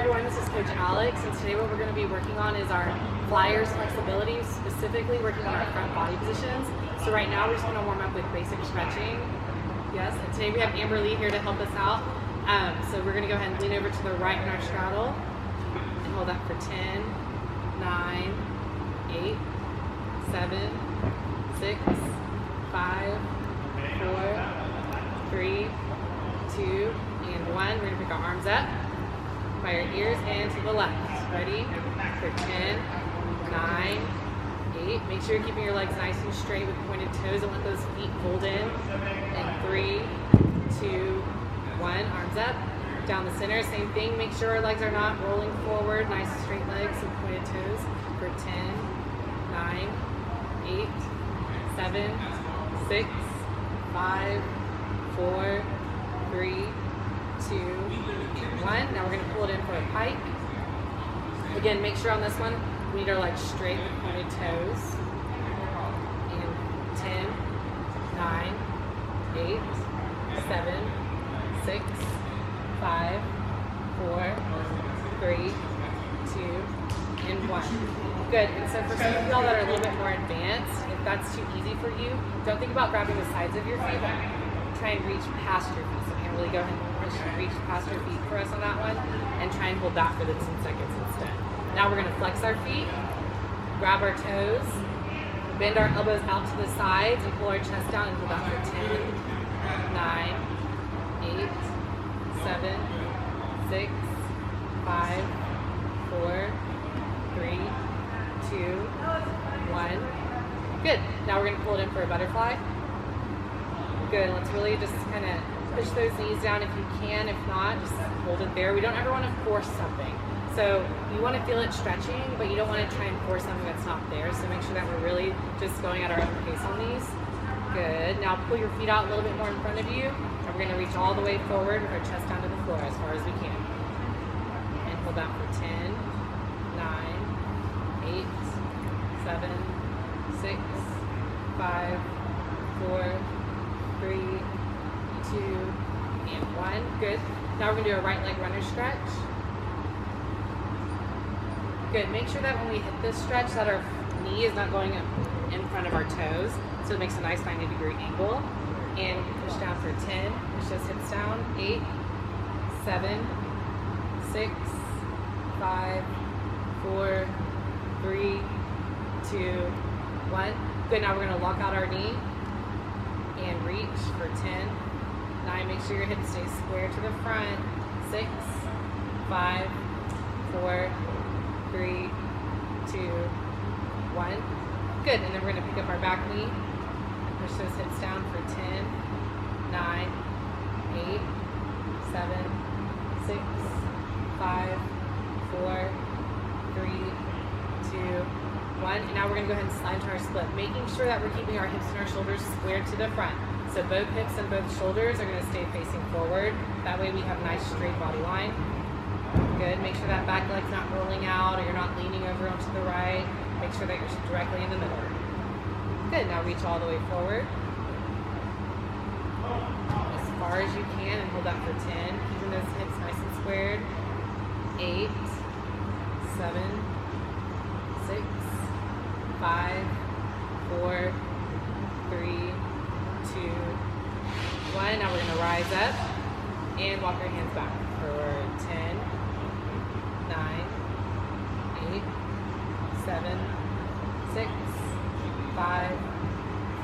everyone, this is Coach Alex, and today what we're going to be working on is our flyers flexibility, specifically working on our front body positions. So right now we're just going to warm up with basic stretching. Yes, and today we have Amber Lee here to help us out. So we're going to go ahead and lean over to the right in our straddle and hold that for 10, 9, 8, 7, 6, 5, 4, 3, 2, and 1. We're going to pick our arms up by our ears and to the left. Ready? For 10, 9, 8. Make sure you're keeping your legs nice and straight with pointed toes. Don't let those feet fold in. And 3, 2, 1. Arms up. Down the center. Same thing. Make sure our legs are not rolling forward. Nice straight legs with pointed toes. For 10, 9, 8, 7, 6, 5, 4, 3, 2, 1. Now we're going to pull it in for a pike. Again, make sure on this one we need our legs straight with pointed toes. And 10, 9, 8, 7, 6, 5, 4, 3, 2, and 1. Good. And so for some of y'all that are a little bit more advanced, if that's too easy for you, don't think about grabbing the sides of your feet, but try and reach past your feet. So really go ahead and reach past your feet for us on that one, and try and hold that for the 10 seconds instead. Now we're going to flex our feet, grab our toes, bend our elbows out to the sides, and pull our chest down and hold that for 10, 9, 8, 7, 6, 5, 4, 3, 2, 1. Good. Now we're going to pull it in for a butterfly. Good. Let's really just kind of push those knees down if you can. If not, just hold it there. We don't ever want to force something. So you want to feel it stretching, but you don't want to try and force something that's not there. So make sure that we're really just going at our own pace on these. Good. Now pull your feet out a little bit more in front of you. And we're going to reach all the way forward with our chest down to the floor as far as we can. And hold that for 10, 9, 8, 7, 6, 5, 4, 3, 2, and 1. Good. Now we're going to do a right leg runner stretch. Good. Make sure that when we hit this stretch that our knee is not going up in front of our toes, so it makes a nice 90-degree angle. And push down for 10. Push those hips down. 8, 7, 6, 5, 4, 3, 2, 1. Good. Now we're going to lock out our knee and reach for 10, 9. Make sure your hips stay square to the front. 6, 5, 4, 3, 2, 1. Good. And then we're going to pick up our back knee. Push those hips down for 10, 9, 8, 7, 6, 5, 4, 3, 2, 1. And now we're going to go ahead and slide to our split, making sure that we're keeping our hips and our shoulders squared to the front. So both hips and both shoulders are going to stay facing forward. That way we have a nice straight body line. Good. Make sure that back leg's not rolling out or you're not leaning over onto the right. Make sure that you're directly in the middle. Good. Now reach all the way forward as far as you can and hold that for 10. Keeping those hips nice and squared. 8, 7, 6, 5, 4, 3, 2, 1. Now we're going to rise up and walk our hands back for 10, 9, 8, 7, 6, 5,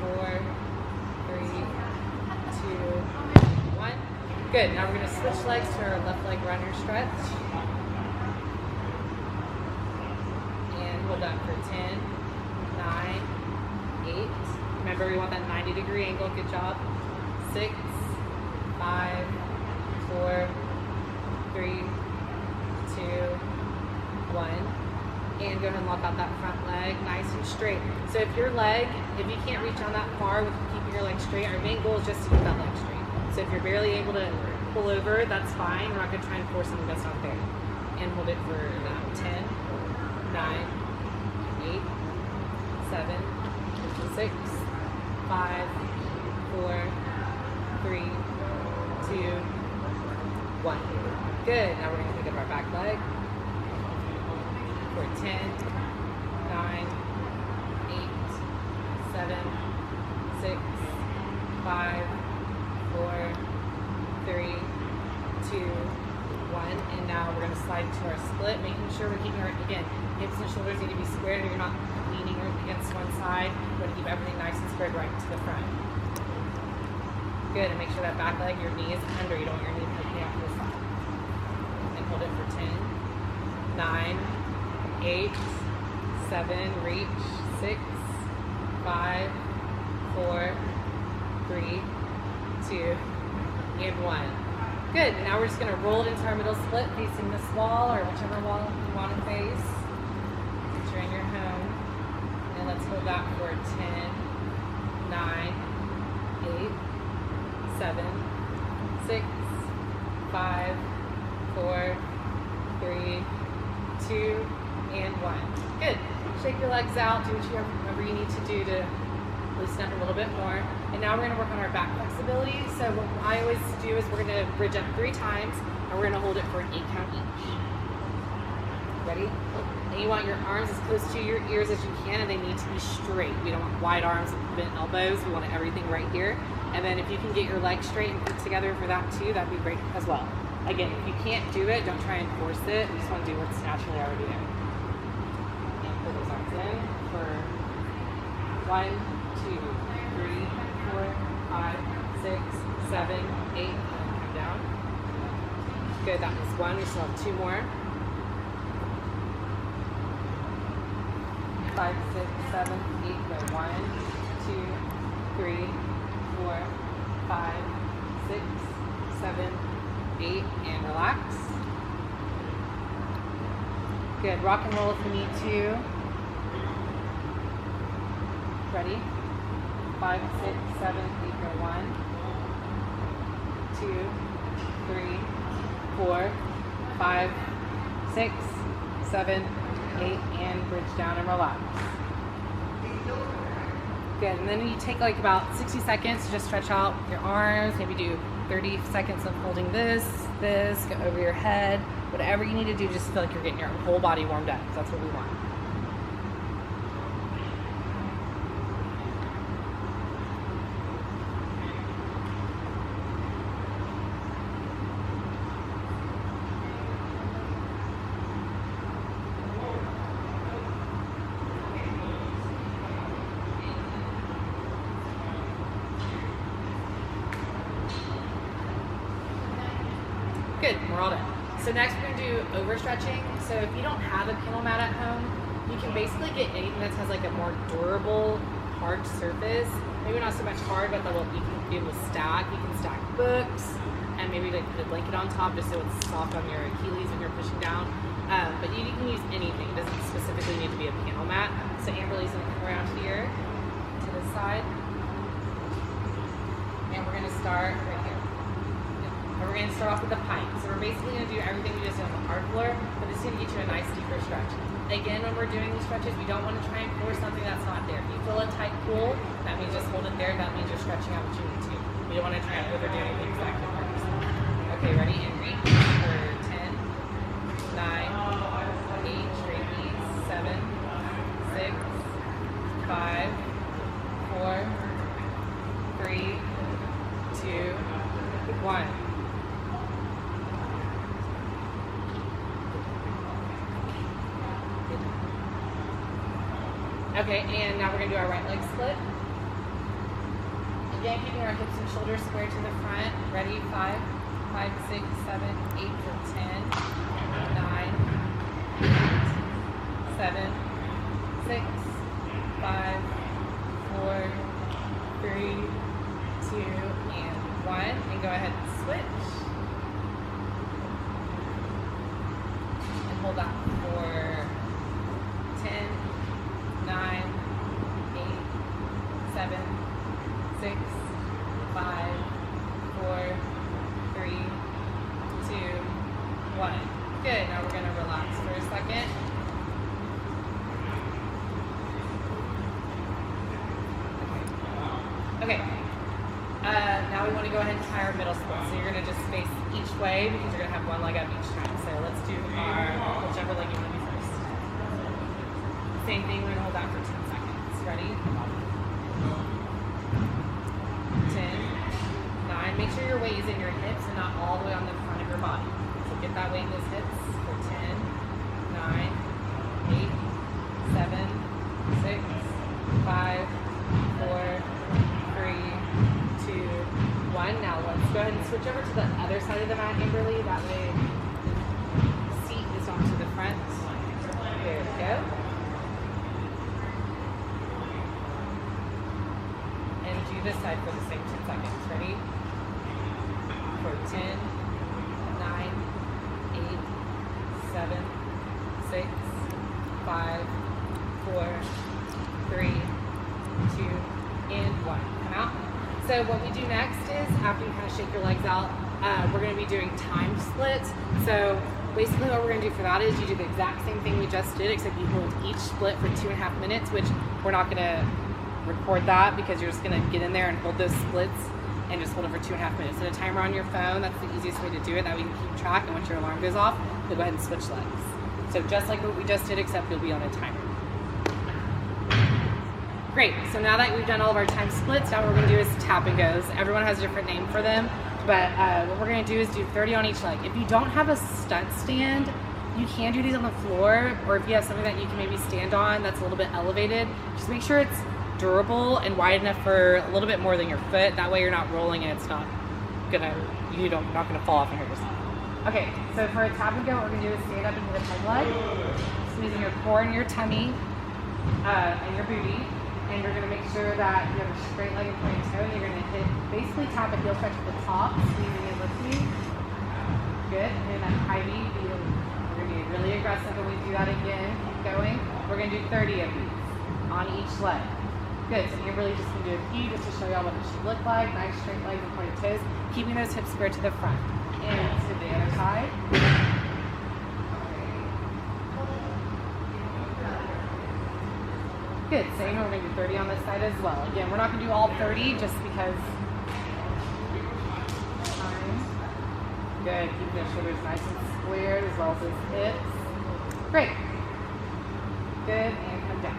4, 3, 2, 1. Good. Now we're going to switch legs to our left leg runner stretch. And hold that for 10, 9, 8. Remember, we want that 90-degree angle. Good job. 6, 5, 4, 3, 2, 1. And go ahead and lock out that front leg nice and straight. So if you can't reach on that far with keeping your leg straight, our main goal is just to keep that leg straight. So if you're barely able to pull over, that's fine. We're not going to try and force something that's not there. And hold it for 10, 9, 8, 7, 6, 5, 4, 3, 2, 1. Good. Now we're going to pick up our back leg for 10, 9, 8, 7, 6, 5, 4, 3, 2, 1. And now we're going to slide to our split, making sure we're keeping our, again, hips and shoulders need to be squared and you're not leaning against one side. We're going to keep everything nice and squared right to the front. Good, and make sure that back leg, your knee is under. You don't want your knee poking out to the side. And hold it for 10, 9, 8, 7, reach, 6, 5, 4, 3, 2, and 1. Good, and now we're just gonna roll it into our middle split, facing this wall or whichever wall you want to face. Make sure you're in your home. And let's hold that for 10, 9, 8, 7, 6, 5, 4, 3, 2, and 1. Good. Shake your legs out, do whatever you need to do to loosen up a little bit more. And now we're going to work on our back flexibility. So what I always do is we're going to bridge up 3 times, and we're going to hold it for an 8 count each. Ready? And you want your arms as close to your ears as you can, and they need to be straight. We don't want wide arms and bent elbows. We want everything right here. And then if you can get your legs straight and put together for that too, that'd be great as well. Again, if you can't do it, don't try and force it. You just want to do what's naturally already there. And put those arms in for 1, 2, 3, 4, 5, 6, 7, 8, and come down. Good, that was 1. We still have 2 more. 5, 6, 7, 8, go 1, 2, 3, 4, 5, 6, 7, 8, and relax. Good, rock and roll if you need to. Ready? 5, 6, 7, 8, go 1, 2, 3, 4, 5, 6, 7, 8, and bridge down and relax. Good, and then you take like about 60 seconds to just stretch out your arms, maybe do 30 seconds of holding this, go over your head, whatever you need to do, just feel like you're getting your whole body warmed up, because that's what we want. Good, we're all done. So next we're going to do overstretching. So if you don't have a panel mat at home, you can basically get anything that has like a more durable, hard surface. Maybe not so much hard, but that you can be able to stack. You can stack books and maybe like put a blanket on top just so it's soft on your Achilles when you're pushing down. But you can use anything. It doesn't specifically need to be a panel mat. So Amberly's going to come around here to this side. And we're going to start right here. And we're going to start off with a pike. So we're basically going to do everything we just did on the hard floor, but this is going to get you a nice deeper stretch. Again, when we're doing these stretches, we don't want to try and force something that's not there. If you feel a tight pull, that means just hold it there. That means you're stretching out what you need to. We don't want to try and overdo anything exactly. Okay, ready? And reach for 10, 9, 8, straight knees, 7, 6, 5, 4, 3, 2, 1. Okay, and now we're going to do our right leg split. Again, keeping our hips and shoulders square to the front. Ready? 5, 5, 6, 7, 8 for 10, 9, 8, 7, 6, 5, 4, 3, 2, and 1. And go ahead and switch. And hold that for 10, 9, 8, 7, 6, 5, 4, 3, 2, 1. Good. Now we're going to relax for a second. Okay. Now we want to go ahead and tie our our middle split. So you're gonna just face each way because you're gonna have one leg up each time. So let's do our whichever leg you want to be first. Same thing, we're gonna hold that for 10 seconds. Ready? 10, 9. Make sure your weight is in your hips and not all the way on the front of your body. So get that weight in those hips for 10, 9, 8, 7, 6, 5, 4, 3, 2, 1. Now let's go ahead and switch over to the other side of the mat, Amberly. That way the seat is onto the front. There we go. And do this side for the same 10 seconds. Ready? For 10, 9, 8, 7, 6, 5, 4, 3, 2, and 1. Come out. So what we do next is, after you kind of shake your legs out, we're going to be doing time splits. So basically what we're going to do for that is you do the exact same thing we just did, except you hold each split for 2.5 minutes, which we're not going to record that because you're just going to get in there and hold those splits and just hold it for 2.5 minutes. Set a timer on your phone. That's the easiest way to do it. That way you can keep track, and once your alarm goes off, you'll go ahead and switch legs. So just like what we just did, except you'll be on a timer. Great, so now that we've done all of our time splits, now what we're gonna do is tap and goes. Everyone has a different name for them, but what we're gonna do is do 30 on each leg. If you don't have a stunt stand, you can do these on the floor, or if you have something that you can maybe stand on that's a little bit elevated, just make sure it's durable and wide enough for a little bit more than your foot. That way you're not rolling and it's not gonna fall off and hurt yourself. Okay, so for a tap and go, what we're gonna do is stand up into the peg leg, squeezing your core and your tummy and your booty. And you're going to make sure that you have a straight leg and pointed toe. And you're going to basically tap a heel stretch at the top, squeezing and lifting. Good. And then that high V, we're going to be really aggressive when we do that again. Keep going. We're going to do 30 of these on each leg. Good. So you're really just going to do a few just to show y'all what it should look like. Nice straight legs and pointed toes. Keeping those hips squared to the front. And to the other side. Good. Same, we're going to do 30 on this side as well. Again, we're not going to do all 30 just because time. Good. Keeping those shoulders nice and squared as well as those hips. Great. Good. And come down.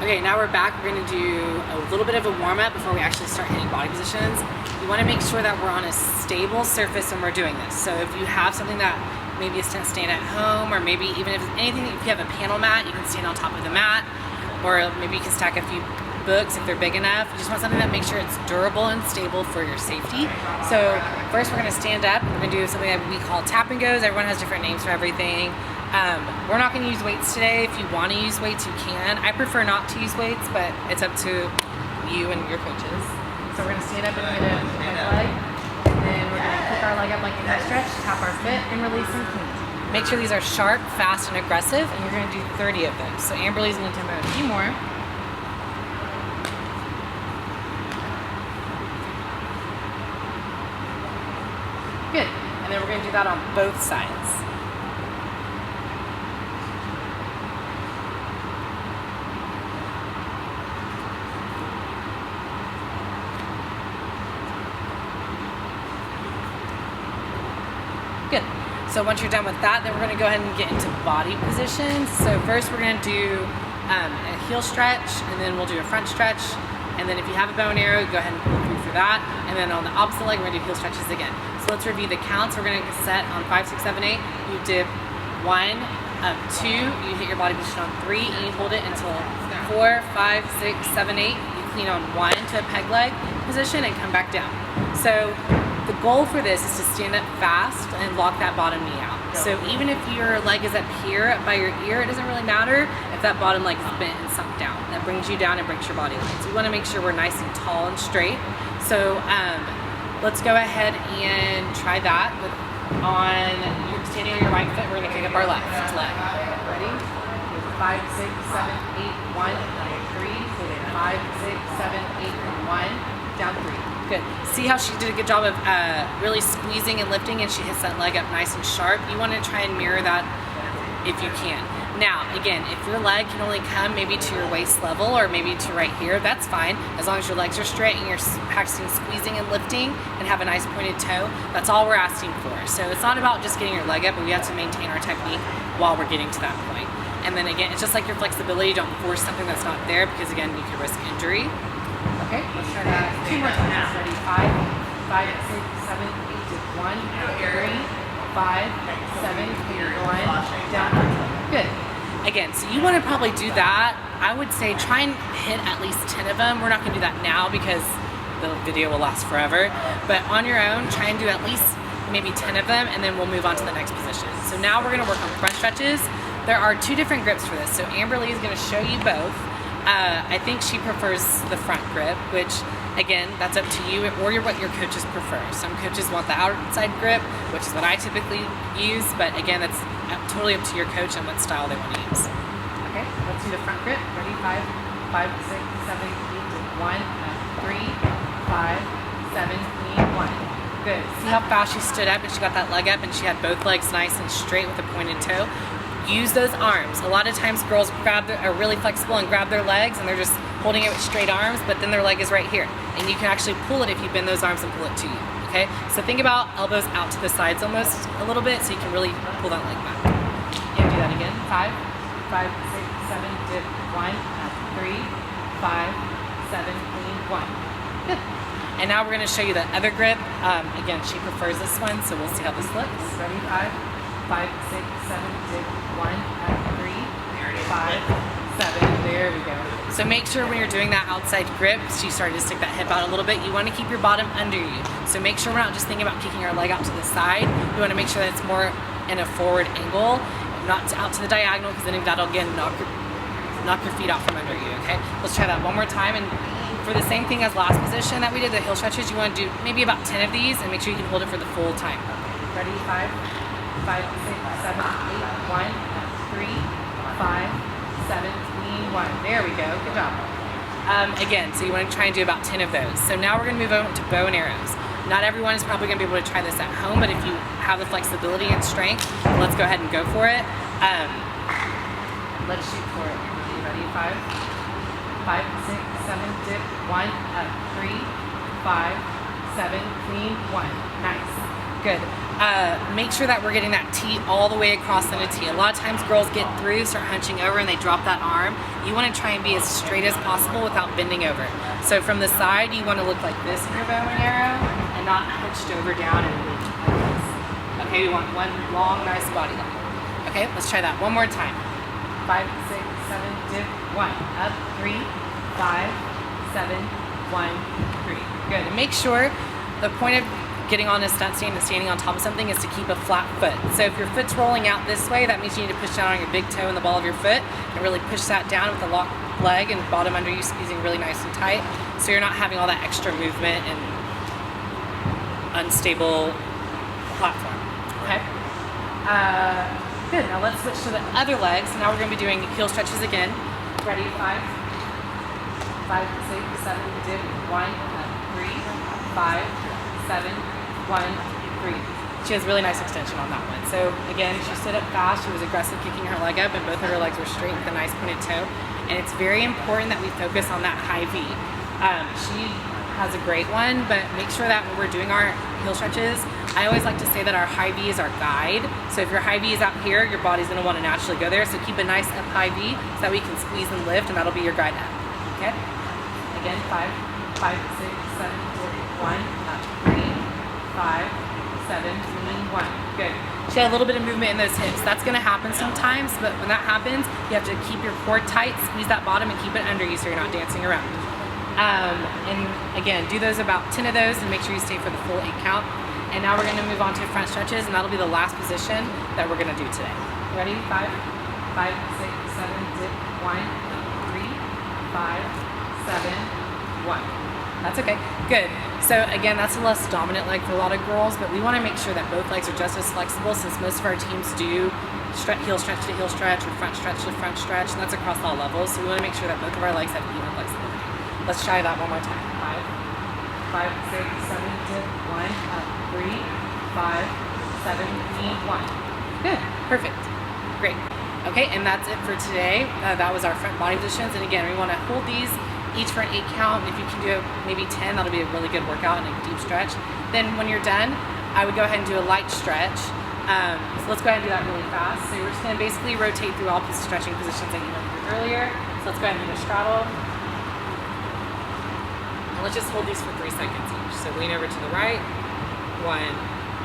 Okay, now we're back. We're going to do a little bit of a warm-up before we actually start hitting body positions. We want to make sure that we're on a stable surface when we're doing this. So if you have something that maybe a stand at home, or maybe even if it's anything, if you have a panel mat, you can stand on top of the mat, or maybe you can stack a few books if they're big enough. You just want something that makes sure it's durable and stable for your safety. So first we're gonna stand up. We're gonna do something that we call tap and goes. Everyone has different names for everything. We're not gonna use weights today. If you wanna use weights, you can. I prefer not to use weights, but it's up to you and your coaches. So we're gonna stand up and hit a peg leg. Then we're going to kick our leg up like a knee stretch, tap our foot, and release and clean. Make sure these are sharp, fast, and aggressive, and you're going to do 30 of them. So Amberly's going to tempo a few more. Good. And then we're going to do that on both sides. Good. So once you're done with that, then we're going to go ahead and get into body positions. So first we're going to do a heel stretch, and then we'll do a front stretch. And then if you have a bow and arrow, go ahead and pull through for that. And then on the opposite leg, we're going to do heel stretches again. So let's review the counts. We're going to set on 5, 6, 7, 8. You dip 1, 2. You hit your body position on 3, and you hold it until 4, 5, 6, 7, 8. You clean on 1 to a peg leg position and come back down. So the goal for this is to stand up fast and lock that bottom knee out. So even if your leg is up here by your ear, it doesn't really matter if that bottom leg is bent and sunk down. That brings you down and breaks your body line. So we want to make sure we're nice and tall and straight. So let's go ahead and try that. On you're standing on your right foot, we're going to kick up our left leg. Ready? 5, 6, 7, 8, 1, 3, 5, 6, 7, 8, 1, down 3. Good. See how she did a good job of really squeezing and lifting, and she hits that leg up nice and sharp. You want to try and mirror that if you can. Now, again, if your leg can only come maybe to your waist level or maybe to right here, that's fine. As long as your legs are straight and you're practicing squeezing and lifting and have a nice pointed toe, that's all we're asking for. So it's not about just getting your leg up, but we have to maintain our technique while we're getting to that point. And then again, it's just like your flexibility. Don't force something that's not there because again, you could risk injury. Okay, let's try that 2 more times. Ready? 5, 6, 7, 8, 1, 3, 5, 7, 8, 1, down. Good. Again, so you want to probably do that. I would say try and hit at least 10 of them. We're not going to do that now because the video will last forever. But on your own, try and do at least maybe 10 of them, and then we'll move on to the next position. So now we're going to work on front stretches. There are 2 different grips for this. So Amberly is going to show you both. I think she prefers the front grip, which again, that's up to you or what your coaches prefer. Some coaches want the outside grip, which is what I typically use, but again, that's totally up to your coach and what style they want to use. Okay, let's do the front grip. Ready? 5, 6, 7, 8, 1, 3, 5, 7, 8, 1. Good. See how fast she stood up and she got that leg up and she had both legs nice and straight with a pointed toe. Use those arms. A lot of times girls are really flexible and grab their legs and they're just holding it with straight arms, but then their leg is right here. And you can actually pull it if you bend those arms and pull it to you, okay? So think about elbows out to the sides almost a little bit so you can really pull that leg back. And do that again. 5, 6, 7, dip, 1, 3, 5, 7, 8, 1. Good. And now we're gonna show you the other grip. Again, she prefers this one, so we'll see how this looks. Ready? 5, 6, 7, dip, 1, 3, 5, 7. There we go. So make sure when you're doing that outside grip, she started to stick that hip out a little bit. You want to keep your bottom under you. So make sure we're not just thinking about kicking our leg out to the side. You want to make sure that it's more in a forward angle, not out to the diagonal, because then that'll again knock your feet out from under you. Okay. Let's try that one more time. And for the same thing as last position that we did, the heel stretches, you want to do maybe about 10 of these, and make sure you can hold it for the full time. Ready? 5, 6, 7, 8, 1, 3, 5, 7, 1. There we go. Good job. Again, so you want to try and do about 10 of those. So now we're going to move on to bow and arrows. Not everyone is probably going to be able to try this at home, but if you have the flexibility and strength, let's go ahead and go for it. Let's shoot for it. Ready? 5, 6, 7, dip, 1, up, 3, 5, 7, clean, 1. Nice. Good. Make sure that we're getting that T all the way across the T. A lot of times girls get through, start hunching over, and they drop that arm. You want to try and be as straight as possible without bending over. So from the side, you want to look like this in your bow and arrow, and not hunched over down and like this. Okay, we want one long, nice body line. Okay, let's try that one more time. 5, 6, 7, dip, 1, up, 3, 5, 7, 1, 3. Good. And make sure the point of getting on a stunt stand and standing on top of something is to keep a flat foot. So if your foot's rolling out this way, that means you need to push down on your big toe and the ball of your foot and really push that down with the locked leg and bottom under you squeezing really nice and tight, so you're not having all that extra movement and unstable platform. Okay. Good. Now let's switch to the other leg. So now we're going to be doing heel stretches again. Ready? 5, 6, 7, dip, 1, 3, 5, 7, 1, 3. She has really nice extension on that one. So again, she stood up fast. She was aggressive kicking her leg up, and both of her legs were straight with a nice pointed toe. And it's very important that we focus on that high V. She has a great one, but make sure that when we're doing our heel stretches, I always like to say that our high V is our guide. So if your high V is out here, your body's gonna wanna naturally go there. So keep a nice up high V so that we can squeeze and lift, and that'll be your guide up. Okay? Again, 5, 6, 7, 1, up, 3, 5, 7, 1. Good. She had a little bit of movement in those hips. That's gonna happen sometimes, but when that happens, you have to keep your core tight, squeeze that bottom, and keep it under you so you're not dancing around. And again, do those about 10 of those and make sure you stay for the full 8 count. And now we're gonna move on to front stretches, and that'll be the last position that we're gonna do today. Ready? 5, 6, 7, dip, 1, 3, 5, 7, 1. That's okay. Good. So again, that's a less dominant leg for a lot of girls, but we want to make sure that both legs are just as flexible, since most of our teams do heel stretch to heel stretch or front stretch to front stretch, and that's across all levels. So we want to make sure that both of our legs have even flexibility. Let's try that one more time. 5, 6, 7, dip, 1, up, 3, 5, 7, 1. Good. Perfect. Great. Okay, and that's it for today. That was our front body positions. And again, we want to hold these each for an 8 count. If you can do maybe 10, that'll be a really good workout and a deep stretch. Then when you're done, I would go ahead and do a light stretch. So let's go ahead and do that really fast. So we're just going to basically rotate through all the stretching positions that you went through earlier. So let's go ahead and do a straddle. And let's just hold these for 3 seconds each. So lean over to the right. 1,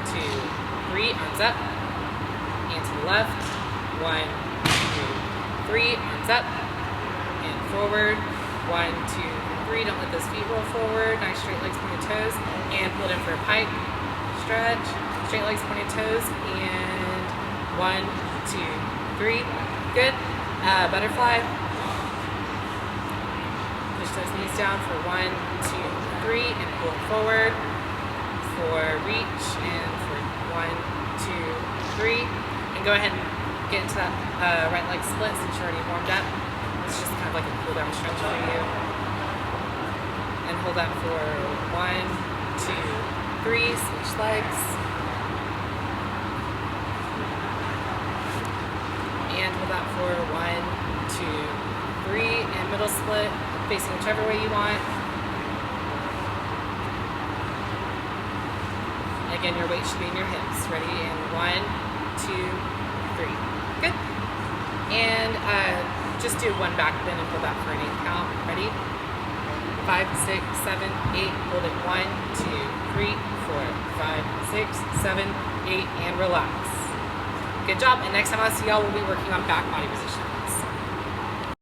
2, 3. Arms up. And to the left. 1, 2, 3. Arms up. And forward. 1, 2, 3. Don't let those feet roll forward. Nice straight legs, pointed toes. And pull it in for a pike. Stretch. Straight legs, pointed toes. And 1, 2, 3. Good. Butterfly. Push those knees down for 1, 2, 3. And pull it forward. For reach. And for 1, 2, 3. And go ahead and get into that right leg split since you're already warmed up. It's just kind of like a cool down stretch for you. And hold that for 1, 2, 3. Switch legs. And hold that for 1, 2, 3. And middle split, facing whichever way you want. Again, your weight should be in your hips. Ready? And 1, 2, 3. Good. And just do 1 back bend and pull that for an 8 count. Ready? 5, 6, 7, 8. Hold it. 1, 2, 3, 4, 5, 6, 7, 8, and relax. Good job. And next time I see y'all, we'll be working on back body position.